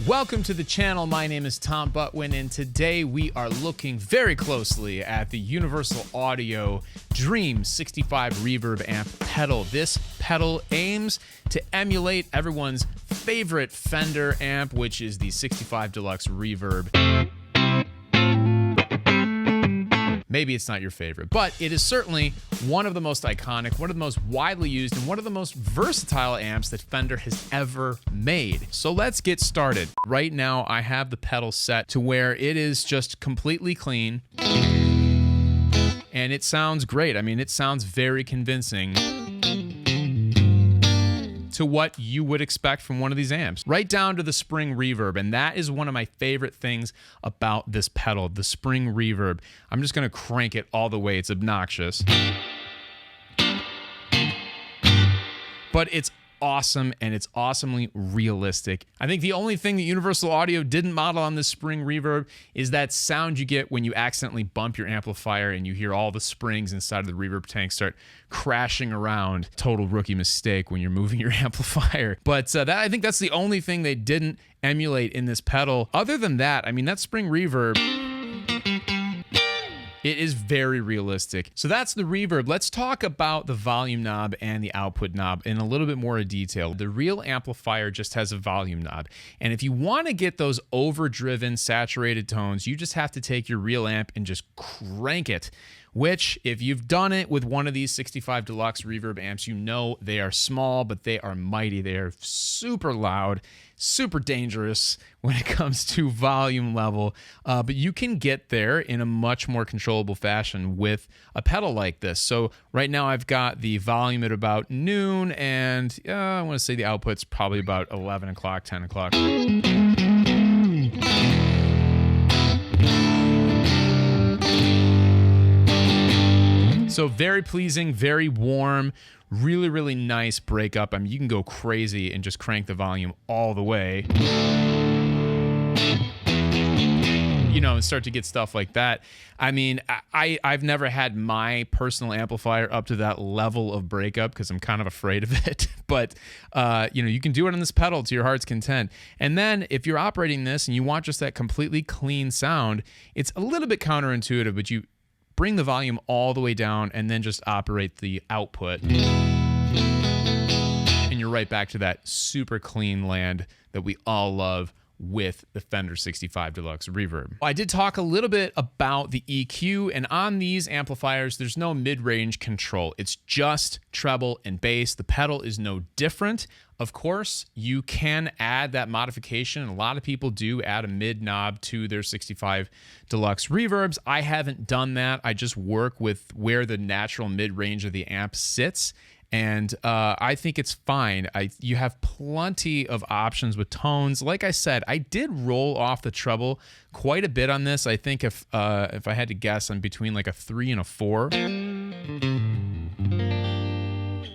Welcome to the channel. My name is Tom Butwin, and today we are looking very closely at the Universal Audio Dream 65 Reverb Amp Pedal. This pedal aims to emulate everyone's favorite Fender amp, which is the 65 Deluxe Reverb. Maybe it's not your favorite, but it is certainly one of the most iconic, one of the most widely used, and one of the most versatile amps that Fender has ever made. So let's get started. Right now, I have the pedal set to where it is just completely clean, and it sounds great. I mean, it sounds very convincing to what you would expect from one of these amps, right down to the spring reverb. And that is one of my favorite things about this pedal, the spring reverb. I'm just gonna crank it all the way. It's obnoxious, but it's awesome, and it's awesomely realistic. I think the only thing that Universal Audio didn't model on this spring reverb is that sound you get when you accidentally bump your amplifier and you hear all the springs inside of the reverb tank start crashing around. Total rookie mistake when you're moving your amplifier. But I think that's the only thing they didn't emulate in this pedal. Other than that, I mean, that spring reverb, it is very realistic. So that's the reverb. Let's talk about the volume knob and the output knob in a little bit more detail. The real amplifier just has a volume knob. And if you want to get those overdriven, saturated tones, you just have to take your real amp and just crank it. Which, if you've done it with one of these 65 Deluxe Reverb amps, you know they are small, but they are mighty. They are super loud, super dangerous when it comes to volume level. But you can get there in a much more controllable fashion with a pedal like this. So right now I've got the volume at about noon, and I want to say the output's probably about 11 o'clock, 10 o'clock. So very pleasing, very warm, really, really nice breakup. I mean, you can go crazy and just crank the volume all the way, you know, and start to get stuff like that. I mean, I've never had my personal amplifier up to that level of breakup because I'm kind of afraid of it. But, you know, you can do it on this pedal to your heart's content. And then if you're operating this and you want just that completely clean sound, it's a little bit counterintuitive, but you bring the volume all the way down and then just operate the output, and you're right back to that super clean land that we all love with the Fender 65 Deluxe Reverb. I did talk a little bit about the EQ, and on these amplifiers, there's no mid-range control. It's just treble and bass. The pedal is no different. Of course, you can add that modification, and a lot of people do add a mid knob to their 65 Deluxe Reverbs. I haven't done that. I just work with where the natural mid-range of the amp sits, and I think it's fine. You have plenty of options with tones. Like I said, I did roll off the treble quite a bit on this. I think if I had to guess, I'm between like a 3 and a 4.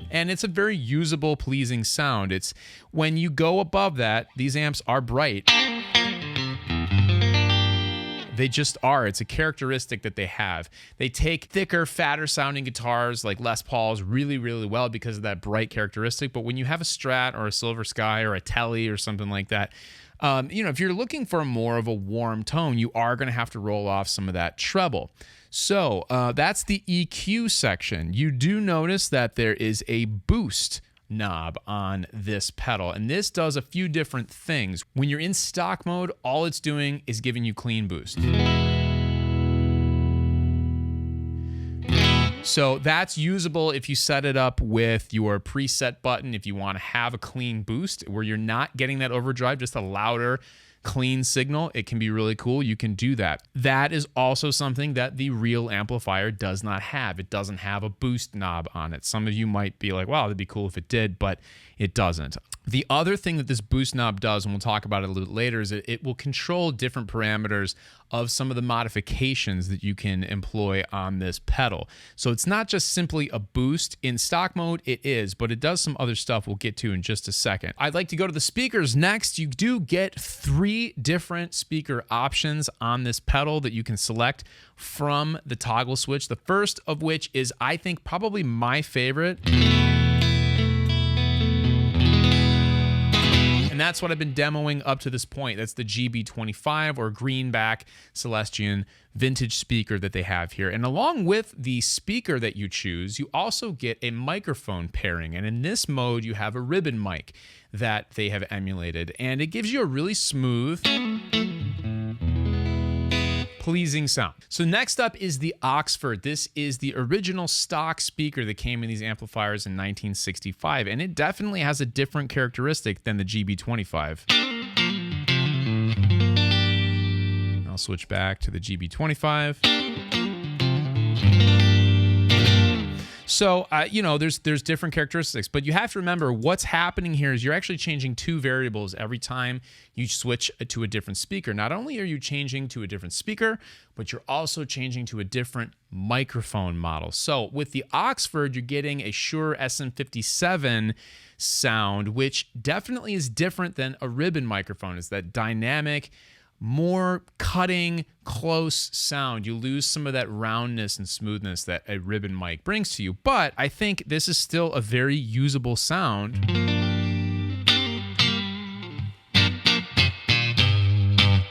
And it's a very usable, pleasing sound. It's when you go above that, these amps are bright. They just are. It's a characteristic that they have. They take thicker, fatter sounding guitars like Les Pauls really, really well because of that bright characteristic. But when you have a Strat or a Silver Sky or a Tele or something like that, you know, if you're looking for more of a warm tone, you are going to have to roll off some of that treble. So that's the EQ section. You do notice that there is a boost knob on this pedal, and this does a few different things. When you're in stock mode, all it's doing is giving you clean boost. So that's usable if you set it up with your preset button, if you want to have a clean boost where you're not getting that overdrive, just a louder clean signal. It can be really cool. You can do that. That is also something that the real amplifier does not have. It doesn't have a boost knob on it. Some of you might be like, wow, that'd be cool if it did, but it doesn't. The other thing that this boost knob does, and we'll talk about it a little later, is it will control different parameters of some of the modifications that you can employ on this pedal. So it's not just simply a boost. In stock mode, it is, but it does some other stuff we'll get to in just a second. I'd like to go to the speakers next. You do get 3 different speaker options on this pedal that you can select from the toggle switch. The first of which is, I think, probably my favorite. And that's what I've been demoing up to this point. That's the GB25 or Greenback Celestion vintage speaker that they have here. And along with the speaker that you choose, you also get a microphone pairing. And in this mode, you have a ribbon mic that they have emulated. And it gives you a really smooth, pleasing sound. So next up is the Oxford. This is the original stock speaker that came in these amplifiers in 1965, and it definitely has a different characteristic than the GB25. I'll switch back to the GB25. So, you know, there's different characteristics, but you have to remember what's happening here is you're actually changing two variables every time you switch to a different speaker. Not only are you changing to a different speaker, but you're also changing to a different microphone model. So with the Oxford, you're getting a Shure SM57 sound, which definitely is different than a ribbon microphone. It's that dynamic, more cutting, close sound. You lose some of that roundness and smoothness that a ribbon mic brings to you, but I think this is still a very usable sound.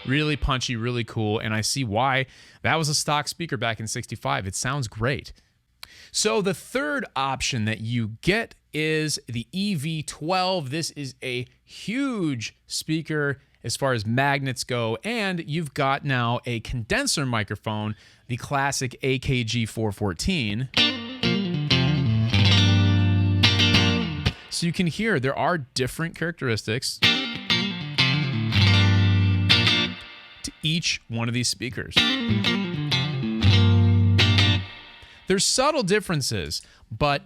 Really punchy, really cool, and I see why that was a stock speaker back in '65. It sounds great. So the third option that you get is the EV12. This is a huge speaker as far as magnets go, and you've got now a condenser microphone, the classic AKG 414. So you can hear there are different characteristics to each one of these speakers. There's subtle differences, but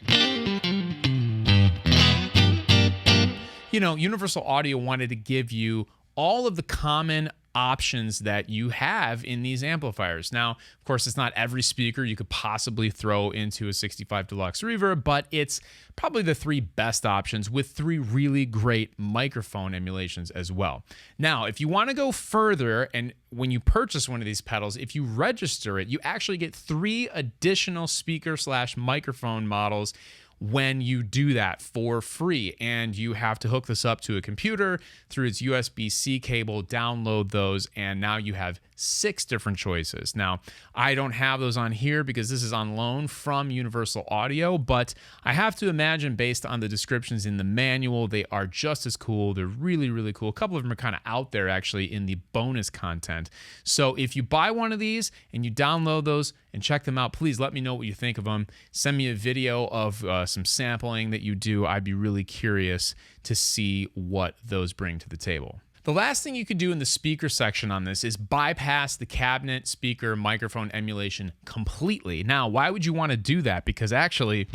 you know, Universal Audio wanted to give you all of the common options that you have in these amplifiers. Now, of course, it's not every speaker you could possibly throw into a 65 Deluxe Reverb, but it's probably the three best options with three really great microphone emulations as well. Now, if you want to go further, and when you purchase one of these pedals, if you register it, you actually get 3 additional speaker/microphone models when you do that for free, and you have to hook this up to a computer through its USB-C cable, download those, and now you have 6 different choices. Now, I don't have those on here because this is on loan from Universal Audio, but I have to imagine based on the descriptions in the manual, they are just as cool. They're really, really cool. A couple of them are kind of out there actually in the bonus content. So if you buy one of these and you download those and check them out, please let me know what you think of them. Send me a video of some sampling that you do. I'd be really curious to see what those bring to the table. The last thing you could do in the speaker section on this is bypass the cabinet, speaker, microphone emulation completely. Now, why would you want to do that? Because actually,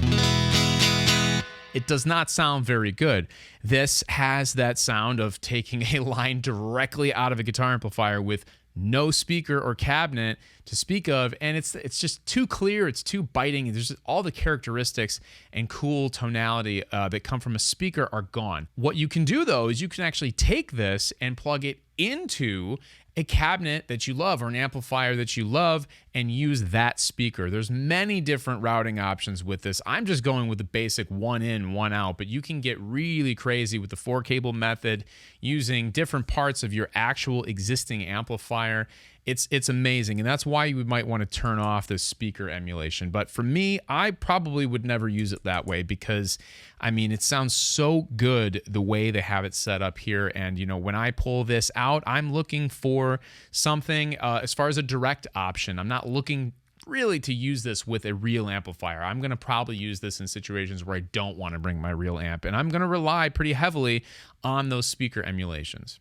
it does not sound very good. This has that sound of taking a line directly out of a guitar amplifier with no speaker or cabinet to speak of, and it's just too clear, it's too biting. There's all the characteristics and cool tonality that come from a speaker are gone. What you can do though is you can actually take this and plug it into a cabinet that you love or an amplifier that you love and use that speaker. There's many different routing options with this. I'm just going with the basic 1 in, 1 out, but you can get really crazy with the 4-cable method using different parts of your actual existing amplifier. It's amazing, and that's why you might want to turn off the speaker emulation. But for me, I probably would never use it that way because, I mean, it sounds so good the way they have it set up here. And, you know, when I pull this out, I'm looking for something as far as a direct option. I'm not looking really to use this with a real amplifier. I'm going to probably use this in situations where I don't want to bring my real amp, and I'm going to rely pretty heavily on those speaker emulations.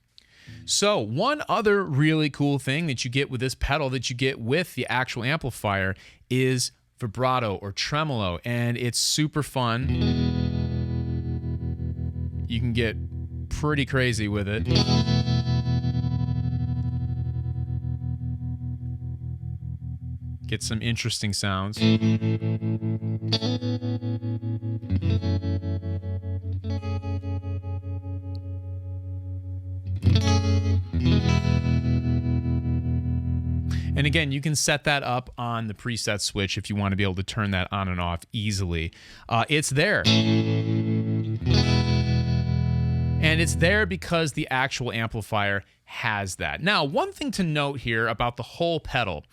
So one other really cool thing that you get with this pedal that you get with the actual amplifier is vibrato or tremolo, and it's super fun. You can get pretty crazy with it. Get some interesting sounds. And again, you can set that up on the preset switch if you want to be able to turn that on and off easily. It's there. And it's there because the actual amplifier has that. Now, one thing to note here about the whole pedal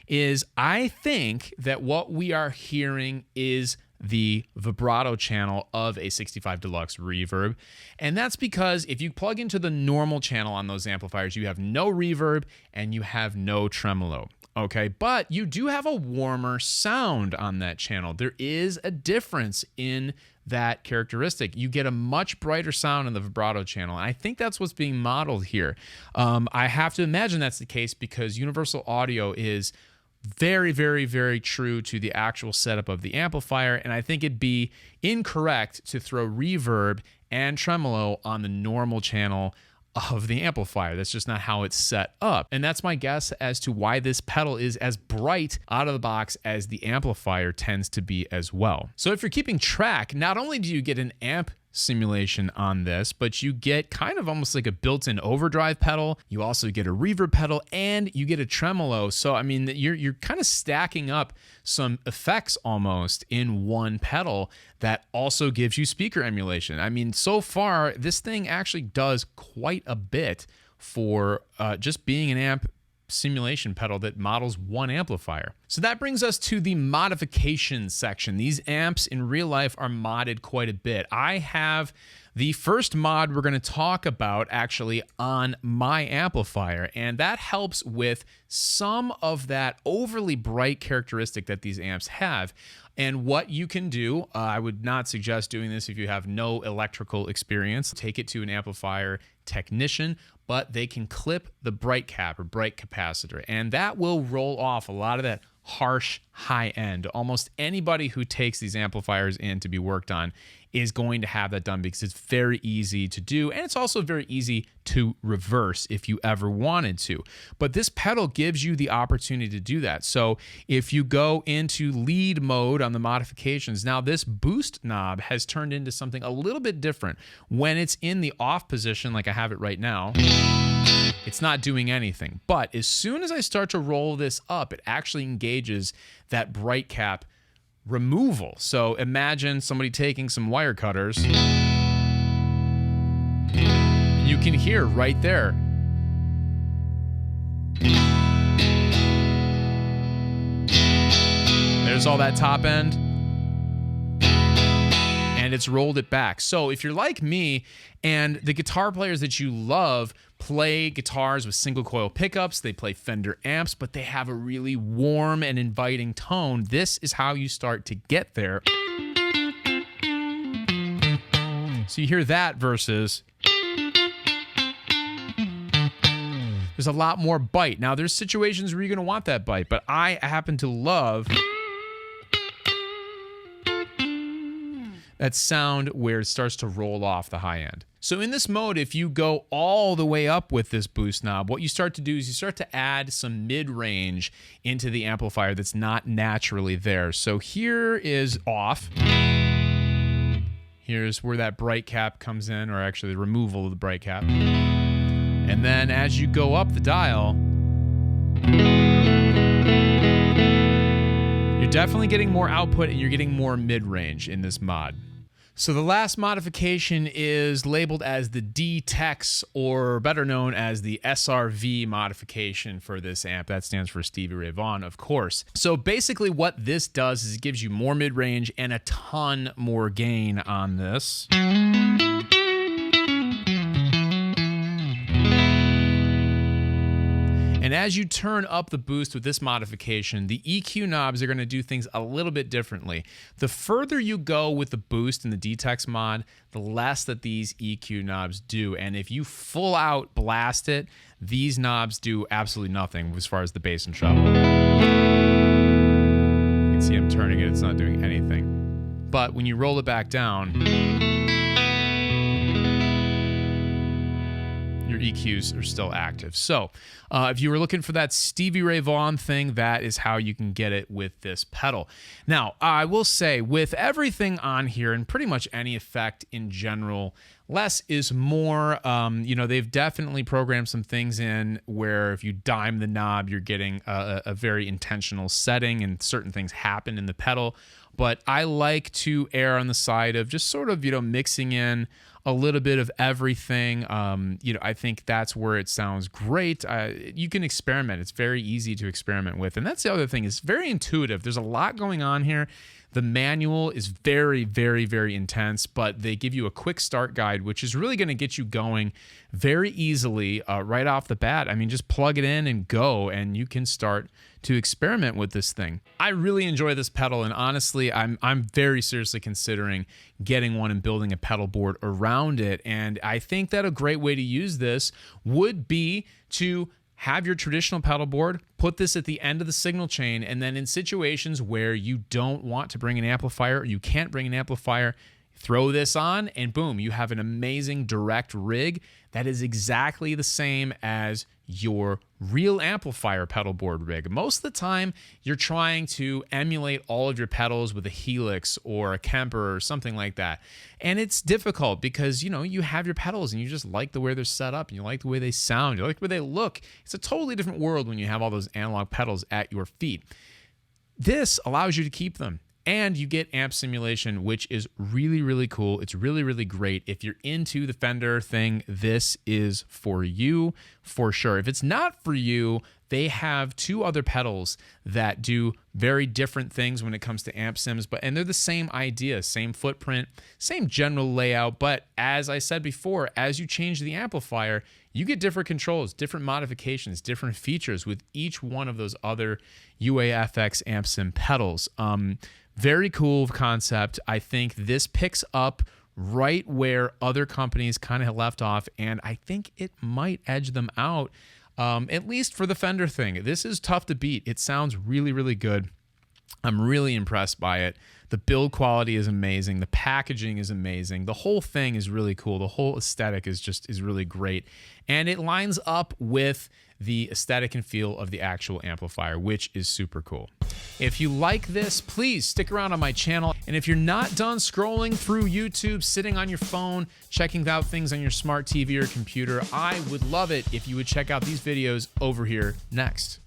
is I think that what we are hearing is the vibrato channel of a 65 Deluxe Reverb. And that's because if you plug into the normal channel on those amplifiers, you have no reverb and you have no tremolo. Okay, but you do have a warmer sound on that channel. There is a difference in that characteristic. You get a much brighter sound in the vibrato channel. And I think that's what's being modeled here. I have to imagine that's the case because Universal Audio is very, very, very true to the actual setup of the amplifier. And I think it'd be incorrect to throw reverb and tremolo on the normal channel of the amplifier. That's just not how it's set up. And that's my guess as to why this pedal is as bright out of the box as the amplifier tends to be as well. So if you're keeping track, not only do you get an amp simulation on this, but you get kind of almost like a built-in overdrive pedal. You also get a reverb pedal and you get a tremolo. So I mean, you're kind of stacking up some effects almost in one pedal that also gives you speaker emulation. I mean, so far this thing actually does quite a bit for just being an amp simulation pedal that models one amplifier. So that brings us to the modification section. These amps in real life are modded quite a bit. I have the first mod we're going to talk about actually on my amplifier, and that helps with some of that overly bright characteristic that these amps have. And what you can do, I would not suggest doing this if you have no electrical experience. Take it to an amplifier technician, but they can clip the bright cap or bright capacitor, and that will roll off a lot of that harsh high end. Almost anybody who takes these amplifiers in to be worked on is going to have that done because it's very easy to do, and it's also very easy to reverse if you ever wanted to. But this pedal gives you the opportunity to do that. So if you go into lead mode on the modifications, now this boost knob has turned into something a little bit different. When it's in the off position, like I have it right now, it's not doing anything. But as soon as I start to roll this up, it actually engages that bright cap removal. So imagine somebody taking some wire cutters. You can hear right there. There's all that top end. And it's rolled it back. So if you're like me and the guitar players that you love play guitars with single coil pickups, they play Fender amps, but they have a really warm and inviting tone, this is how you start to get there. So you hear that versus there's a lot more bite. Now there's situations where you're going to want that bite, but I happen to love that sound where it starts to roll off the high end. So in this mode, if you go all the way up with this boost knob, what you start to do is you start to add some mid-range into the amplifier that's not naturally there. So here is off. Here's where that bright cap comes in, or actually the removal of the bright cap. And then as you go up the dial, you're definitely getting more output and you're getting more mid-range in this mod. So the last modification is labeled as the D-Tex, or better known as the SRV modification for this amp. That stands for Stevie Ray Vaughan, of course. So basically what this does is it gives you more mid-range and a ton more gain on this. And as you turn up the boost with this modification, the EQ knobs are going to do things a little bit differently. The further you go with the boost in the D-Tex mod, the less that these EQ knobs do. And if you full out blast it, these knobs do absolutely nothing as far as the bass and treble. You can see I'm turning it, it's not doing anything. But when you roll it back down, your EQs are still active. So if you were looking for that Stevie Ray Vaughan thing, that is how you can get it with this pedal. Now, I will say with everything on here and pretty much any effect in general, less is more. You know, they've definitely programmed some things in where if you dime the knob, you're getting a very intentional setting and certain things happen in the pedal. But I like to err on the side of just sort of, you know, mixing in a little bit of everything. You know, I think that's where it sounds great. You can experiment. It's very easy to experiment with. And that's the other thing. It's very intuitive. There's a lot going on here. The manual is very, very, very intense, but they give you a quick start guide, which is really going to get you going very easily right off the bat. I mean, just plug it in and go, and you can start to experiment with this thing. I really enjoy this pedal, and honestly, I'm very seriously considering getting one and building a pedal board around it. And I think that a great way to use this would be to have your traditional pedal board, put this at the end of the signal chain, and then in situations where you don't want to bring an amplifier or you can't bring an amplifier, throw this on and boom, you have an amazing direct rig that is exactly the same as your real amplifier pedal board rig. Most of the time, you're trying to emulate all of your pedals with a Helix or a Kemper or something like that. And it's difficult because, you know, you have your pedals and you just like the way they're set up and you like the way they sound, you like the way they look. It's a totally different world when you have all those analog pedals at your feet. This allows you to keep them. And you get amp simulation, which is really, really cool. It's really, really great. If you're into the Fender thing, this is for you for sure. If it's not for you, they have two other pedals that do very different things when it comes to amp sims, and they're the same idea, same footprint, same general layout. But as I said before, as you change the amplifier, you get different controls, different modifications, different features with each one of those other UAFX amp sim pedals. Very cool concept. I think this picks up right where other companies kind of left off, and I think it might edge them out, at least for the Fender thing. This is tough to beat. It sounds really, really good. I'm really impressed by it. The build quality is amazing. The packaging is amazing. The whole thing is really cool. The whole aesthetic is really great. And it lines up with the aesthetic and feel of the actual amplifier, which is super cool. If you like this, please stick around on my channel. And if you're not done scrolling through YouTube, sitting on your phone, checking out things on your smart TV or computer, I would love it if you would check out these videos over here next.